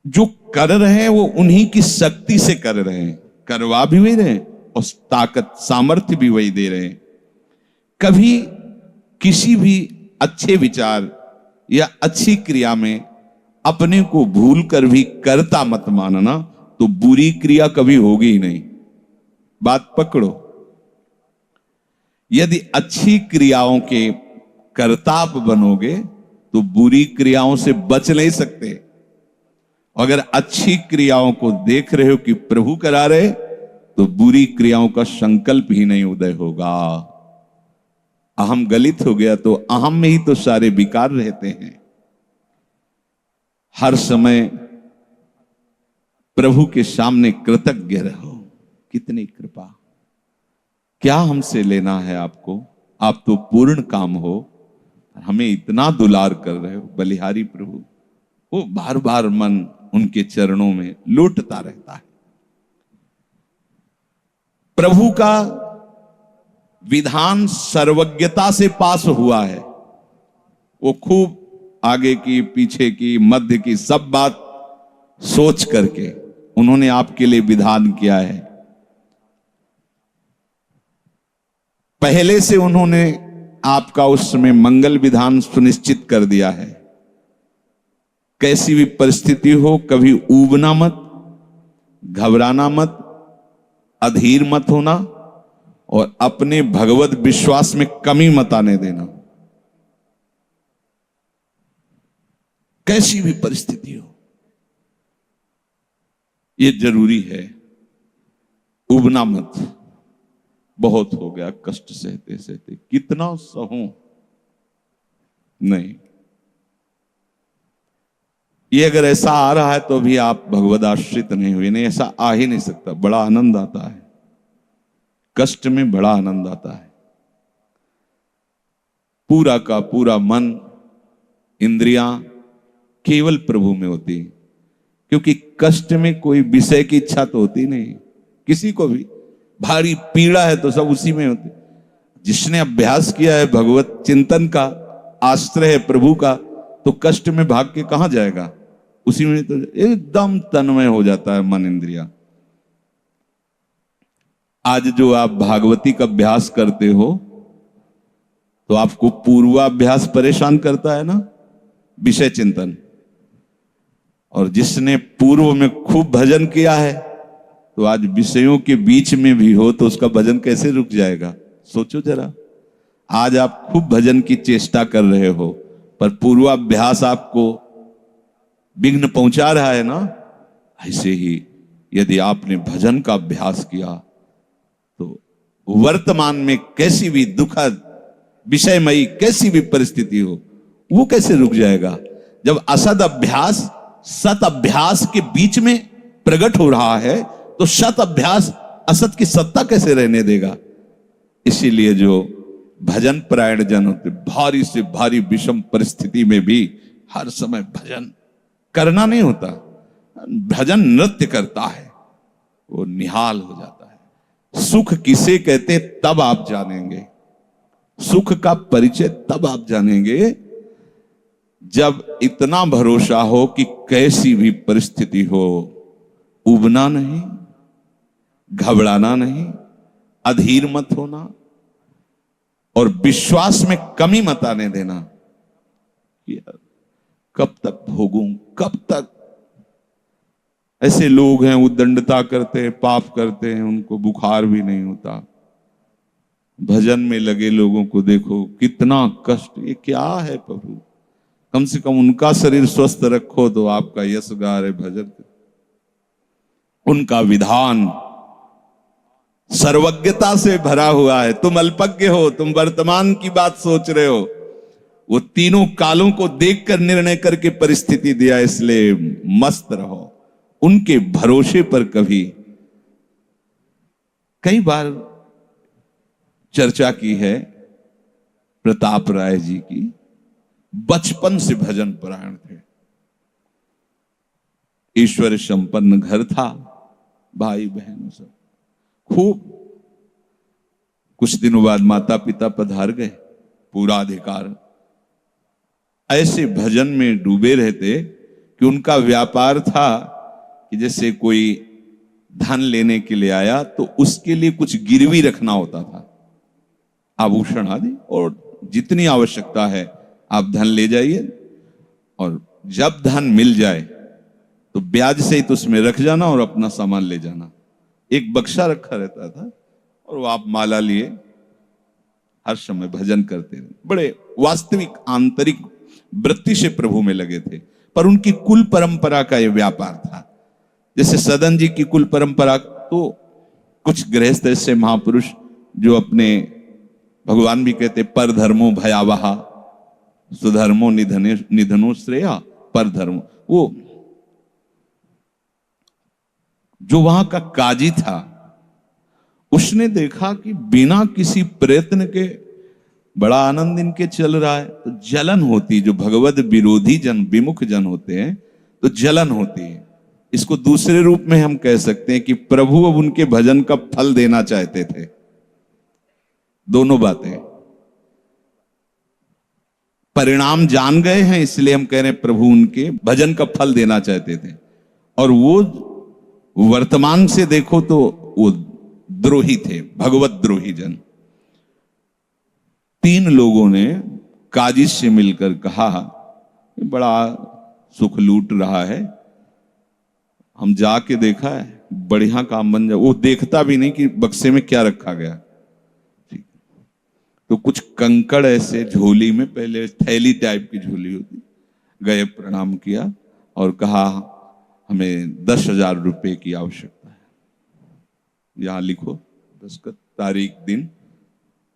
जो कर रहे हैं वो उन्हीं की शक्ति से कर रहे हैं, करवा भी वही रहे हैं और ताकत सामर्थ्य भी वही दे रहे हैं। कभी किसी भी अच्छे विचार या अच्छी क्रिया में अपने को भूल कर भी करता मत मानना, तो बुरी क्रिया कभी होगी ही नहीं। बात पकड़ो। यदि अच्छी क्रियाओं के कर्ता आप बनोगे तो बुरी क्रियाओं से बच नहीं सकते। अगर अच्छी क्रियाओं को देख रहे हो कि प्रभु करा रहे, तो बुरी क्रियाओं का संकल्प ही नहीं उदय होगा। अहम गलित हो गया तो अहम में ही तो सारे विकार रहते हैं। हर समय प्रभु के सामने कृतज्ञ रहो। कितनी कृपा, क्या हमसे लेना है आपको, आप तो पूर्ण काम हो, हमें इतना दुलार कर रहे हो। बलिहारी प्रभु, वो बार बार मन उनके चरणों में लौटता रहता है। प्रभु का विधान सर्वज्ञता से पास हुआ है। वो खूब आगे की, पीछे की, मध्य की सब बात सोच करके उन्होंने आपके लिए विधान किया है। पहले से उन्होंने आपका उस समय मंगल विधान सुनिश्चित कर दिया है। कैसी भी परिस्थिति हो, कभी ऊबना मत, घबराना मत, अधीर मत होना और अपने भगवत विश्वास में कमी मत आने देना। कैसी भी परिस्थिति हो, यह जरूरी है। उबना मत। बहुत हो गया कष्ट सहते सहते, कितना सहूं, नहीं। ये अगर ऐसा आ रहा है तो भी आप भगवद आश्रित नहीं हुए। नहीं, ऐसा आ ही नहीं सकता। बड़ा आनंद आता है कष्ट में, बड़ा आनंद आता है। पूरा का पूरा मन, इंद्रियां केवल प्रभु में होती, क्योंकि कष्ट में कोई विषय की इच्छा तो होती नहीं किसी को भी। भारी पीड़ा है तो सब उसी में होती। जिसने अभ्यास किया है भगवत चिंतन का, आश्रय है प्रभु का, तो कष्ट में भाग के कहां जाएगा, उसी में तो एकदम तन्मय हो जाता है मन, इंद्रिया। आज जो आप भागवती का अभ्यास करते हो तो आपको पूर्वाभ्यास परेशान करता है ना, विषय चिंतन। और जिसने पूर्व में खूब भजन किया है तो आज विषयों के बीच में भी हो तो उसका भजन कैसे रुक जाएगा। सोचो जरा, आज आप खूब भजन की चेष्टा कर रहे हो पर पूर्वाभ्यास आपको विघ्न पहुंचा रहा है ना। ऐसे ही यदि आपने भजन का अभ्यास किया तो वर्तमान में कैसी भी दुखद विषयमयी कैसी भी परिस्थिति हो, वो कैसे रुक जाएगा। जब असद अभ्यास सत अभ्यास के बीच में प्रकट हो रहा है तो सत अभ्यास असत की सत्ता कैसे रहने देगा। इसीलिए जो भजन परायण जन होते, भारी से भारी विषम परिस्थिति में भी हर समय भजन करना नहीं होता, भजन नृत्य करता है, वो निहाल हो जाता है। सुख किसे कहते तब आप जानेंगे, सुख का परिचय तब आप जानेंगे जब इतना भरोसा हो कि कैसी भी परिस्थिति हो, उबना नहीं, घबराना नहीं, अधीर मत होना और विश्वास में कमी मत आने देना। कब तक भोगूं, कब तक। ऐसे लोग हैं उद्दंडता करते हैं, पाप करते हैं, उनको बुखार भी नहीं होता। भजन में लगे लोगों को देखो कितना कष्ट। ये क्या है प्रभु, कम से कम उनका शरीर स्वस्थ रखो तो आपका यश गा रहे भजन। उनका विधान सर्वज्ञता से भरा हुआ है। तुम अल्पज्ञ हो, तुम वर्तमान की बात सोच रहे हो। वो तीनों कालों को देखकर निर्णय करके परिस्थिति दिया, इसलिए मस्त रहो उनके भरोसे पर। कभी कई बार चर्चा की है प्रताप राय जी की, बचपन से भजन परायण थे, ईश्वर संपन्न घर था, भाई बहनों सब खूब। कुछ दिनों बाद माता पिता पधार गए, पूरा अधिकार। ऐसे भजन में डूबे रहते कि उनका व्यापार था कि जैसे कोई धन लेने के लिए आया तो उसके लिए कुछ गिरवी रखना होता था, आभूषण आदि, और जितनी आवश्यकता है आप धन ले जाइए, और जब धन मिल जाए तो ब्याज सहित उसमें रख जाना और अपना सामान ले जाना। एक बक्सा रखा रहता था और वो आप माला लिए हर समय भजन करते रहे। बड़े वास्तविक आंतरिक वृत्ति से प्रभु में लगे थे। पर उनकी कुल परंपरा का यह व्यापार था। जैसे सदन जी की कुल परंपरा, तो कुछ गृहस्थ ऐसे महापुरुष जो अपने, भगवान भी कहते पर धर्मो भयावहा सुधर्मो निधनो श्रेया, पर धर्मो, वो जो वहां का काजी था उसने देखा कि बिना किसी प्रयत्न के बड़ा आनंद इनके चल रहा है, तो जलन होती, जो भगवत विरोधी जन, विमुख जन होते हैं तो जलन होती है। इसको दूसरे रूप में हम कह सकते हैं कि प्रभु अब उनके भजन का फल देना चाहते थे। दोनों बातें, परिणाम जान गए हैं इसलिए हम कह रहे हैं प्रभु उनके भजन का फल देना चाहते थे, और वो वर्तमान से देखो तो वो द्रोही थे, भगवत द्रोही जन। 3 लोगों ने काजी से मिलकर कहा बड़ा सुख लूट रहा है, हम जाके देखा है, बढ़िया काम बन जाए। वो देखता भी नहीं कि बक्से में क्या रखा गया। ठीक, तो कुछ कंकड़ ऐसे झोली में, पहले थैली टाइप की झोली होती, गए, प्रणाम किया और कहा हमें 10,000 रुपए की आवश्यकता है, यहां लिखो दस्तखत, तारीख, दिन,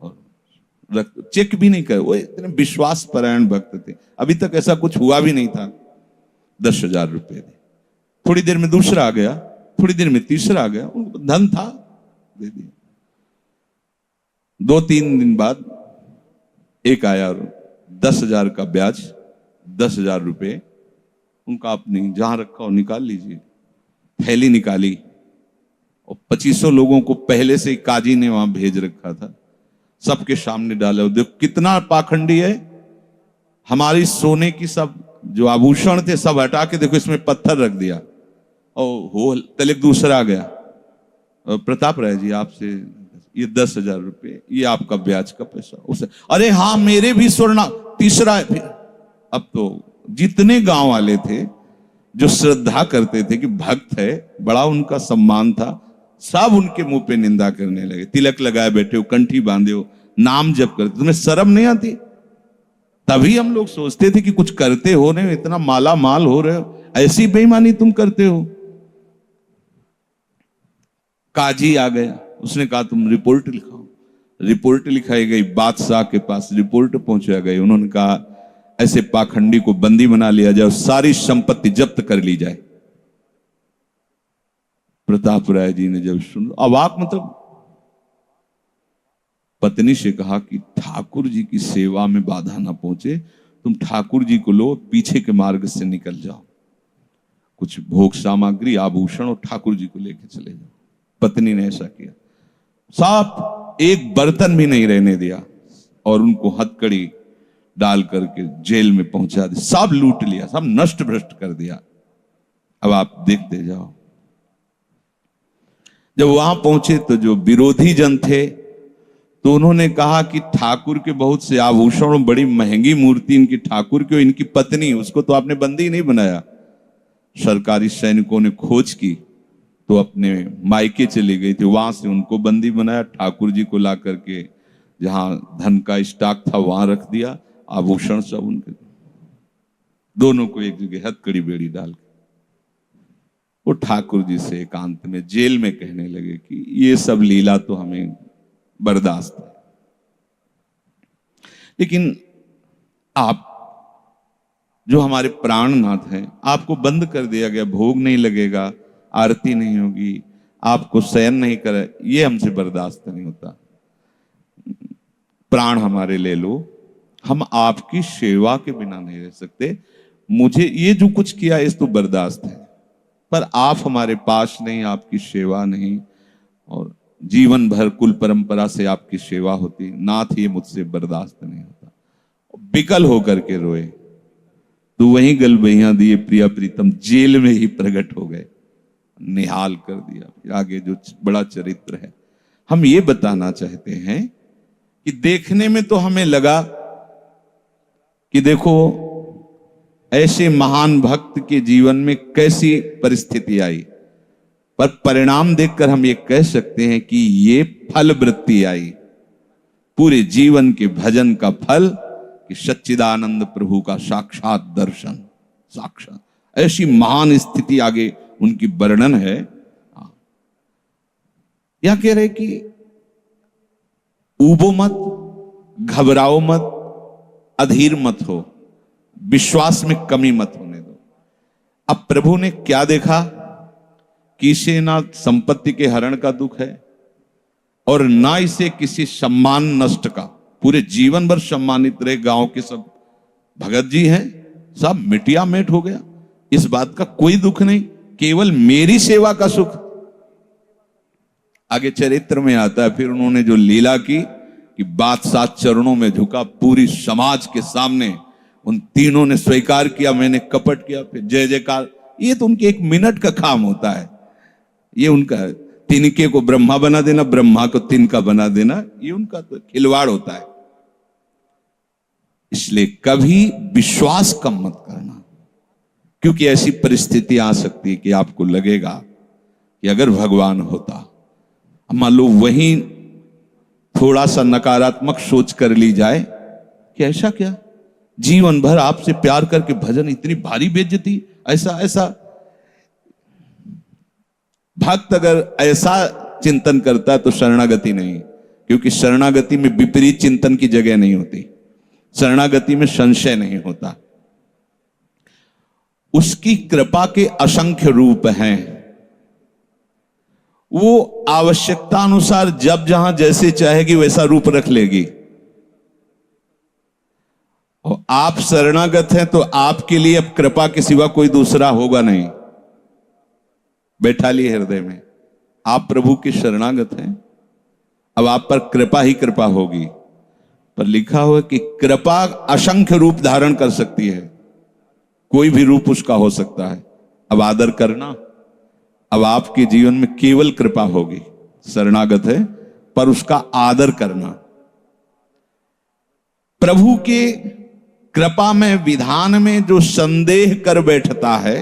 और चेक भी नहीं कर। वो इतने विश्वास परायण भक्त थे, अभी तक ऐसा कुछ हुआ भी नहीं था। 10,000 रुपए दे, थोड़ी देर में दूसरा आ गया, थोड़ी देर में तीसरा आ गया, उनको धन था, दे दिया। 2-3 दिन बाद एक आया और 10,000 का ब्याज, 10,000 रुपए उनका, अपनी जहां रखा हो निकाल लीजिए। थैली निकाली और 2500 लोगों को पहले से ही काजी ने वहां भेज रखा था, सबके सामने डाला। देखो कितना पाखंडी है, हमारी सोने की सब जो आभूषण थे सब हटा के देखो इसमें पत्थर रख दिया, और हो तले दूसरा आ गया, प्रताप राय जी आपसे ये 10,000 रुपए, ये आपका ब्याज का पैसा। उसे अरे हाँ मेरे भी स्वर्ण, तीसरा है। फिर अब तो जितने गांव वाले थे जो श्रद्धा करते थे कि भक्त है, बड़ा उनका सम्मान था, सब उनके मुंह पे निंदा करने लगे। तिलक लगाए बैठे हो, कंठी बांधे हो, नाम जप करते, तुम्हें शर्म नहीं आती? तभी हम लोग सोचते थे कि कुछ करते हो, नहीं इतना माला माल हो रहे हो, ऐसी बेईमानी तुम करते हो। काजी आ गया, उसने कहा तुम रिपोर्ट लिखाओ। रिपोर्ट लिखाई गई, बादशाह के पास रिपोर्ट पहुंचा गई। उन्होंने कहा ऐसे पाखंडी को बंदी बना लिया जाए और सारी संपत्ति जब्त कर ली जाए। प्रताप राय जी ने जब सुन, अवाक, मतलब पत्नी से कहा कि ठाकुर जी की सेवा में बाधा ना पहुंचे, तुम ठाकुर जी को लो, पीछे के मार्ग से निकल जाओ, कुछ भोग सामग्री, आभूषण और ठाकुर जी को लेके चले जाओ। पत्नी ने ऐसा किया, साफ एक बर्तन भी नहीं रहने दिया और उनको हथकड़ी डाल करके जेल में पहुंचा दिया, सब लूट लिया, सब नष्ट भ्रष्ट कर दिया। अब आप देखते जाओ। जब वहां पहुंचे तो जो विरोधी जन थे तो उन्होंने कहा कि ठाकुर के बहुत से आभूषण, बड़ी महंगी मूर्ति इनकी ठाकुर की, इनकी पत्नी, उसको तो आपने बंदी नहीं बनाया। सरकारी सैनिकों ने खोज की तो अपने मायके चली गई थी, वहां से उनको बंदी बनाया, ठाकुर जी को ला करके जहां धन का स्टॉक था वहां रख दिया, आभूषण सब उनके, दोनों को एक जगह हथकड़ी बेड़ी डाल के वो ठाकुर जी से एकांत में जेल में कहने लगे कि ये सब लीला तो हमें बर्दाश्त है, लेकिन आप जो हमारे प्राणनाथ हैं, आपको बंद कर दिया गया, भोग नहीं लगेगा, आरती नहीं होगी, आपको शयन नहीं करे, ये हमसे बर्दाश्त नहीं होता। प्राण हमारे ले लो, हम आपकी सेवा के बिना नहीं रह सकते। मुझे ये जो कुछ किया इस तो बर्दाश्त है, पर आप हमारे पास नहीं, आपकी सेवा नहीं, और जीवन भर कुल परंपरा से आपकी सेवा होती, नाथ ये मुझसे बर्दाश्त नहीं होता। विकल होकर के रोए। तो वहीं गलबैयां दिए प्रिया प्रीतम जेल में ही प्रकट हो गए, निहाल कर दिया। फिर आगे जो बड़ा चरित्र है, हम ये बताना चाहते हैं कि देखने में तो हमें लगा कि देखो ऐसे महान भक्त के जीवन में कैसी परिस्थिति आई, पर परिणाम देखकर हम ये कह सकते हैं कि ये फल वृत्ति आई, पूरे जीवन के भजन का फल कि सच्चिदानंद प्रभु का साक्षात दर्शन, साक्षात ऐसी महान स्थिति आगे उनकी वर्णन है। यह कह रहे कि ऊबो मत, घबराओ मत, अधीर मत हो, विश्वास में कमी मत होने दो। अब प्रभु ने क्या देखा कि इसे ना संपत्ति के हरण का दुख है और ना इसे किसी सम्मान नष्ट का, पूरे जीवन भर सम्मानित रहे, गांव के सब भगत जी हैं, सब मिटिया मेट हो गया, इस बात का कोई दुख नहीं, केवल मेरी सेवा का सुख। आगे चरित्र में आता है फिर उन्होंने जो लीला की कि बादशाह चरणों में झुका, पूरी समाज के सामने उन तीनों ने स्वीकार किया मैंने कपट किया, फिर जय जयकार। ये तो उनके एक मिनट का काम होता है, ये उनका तिनके को ब्रह्मा बना देना, ब्रह्मा को तिनका बना देना, ये उनका तो खिलवाड़ होता है। इसलिए कभी विश्वास कम मत करना, क्योंकि ऐसी परिस्थिति आ सकती है कि आपको लगेगा कि अगर भगवान होता, मान लो वहीं थोड़ा सा नकारात्मक सोच कर ली जाए कि ऐसा क्या, जीवन भर आपसे प्यार करके भजन, इतनी भारी बेइज्जती, ऐसा ऐसा। भक्त अगर ऐसा चिंतन करता है तो शरणागति नहीं, क्योंकि शरणागति में विपरीत चिंतन की जगह नहीं होती, शरणागति में संशय नहीं होता। उसकी कृपा के असंख्य रूप हैं, वो आवश्यकता अनुसार जब जहां जैसे चाहेगी वैसा रूप रख लेगी। और आप शरणागत हैं तो आपके लिए अब कृपा के सिवा कोई दूसरा होगा नहीं। बैठा लिए हृदय में, आप प्रभु के शरणागत हैं, अब आप पर कृपा ही कृपा होगी। पर लिखा हुआ कि कृपा असंख्य रूप धारण कर सकती है, कोई भी रूप उसका हो सकता है। अब आदर करना, अब आपके जीवन में केवल कृपा होगी, शरणागत है पर उसका आदर करना। प्रभु के कृपा में, विधान में जो संदेह कर बैठता है,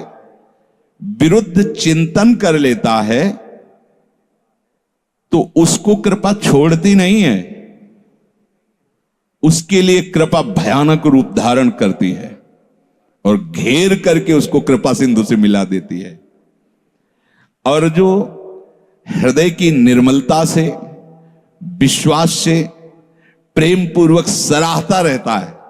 विरुद्ध चिंतन कर लेता है, तो उसको कृपा छोड़ती नहीं है, उसके लिए कृपा भयानक रूप धारण करती है और घेर करके उसको कृपा सिंधु से मिला देती है। और जो हृदय की निर्मलता से, विश्वास से, प्रेम पूर्वक सराहता रहता है,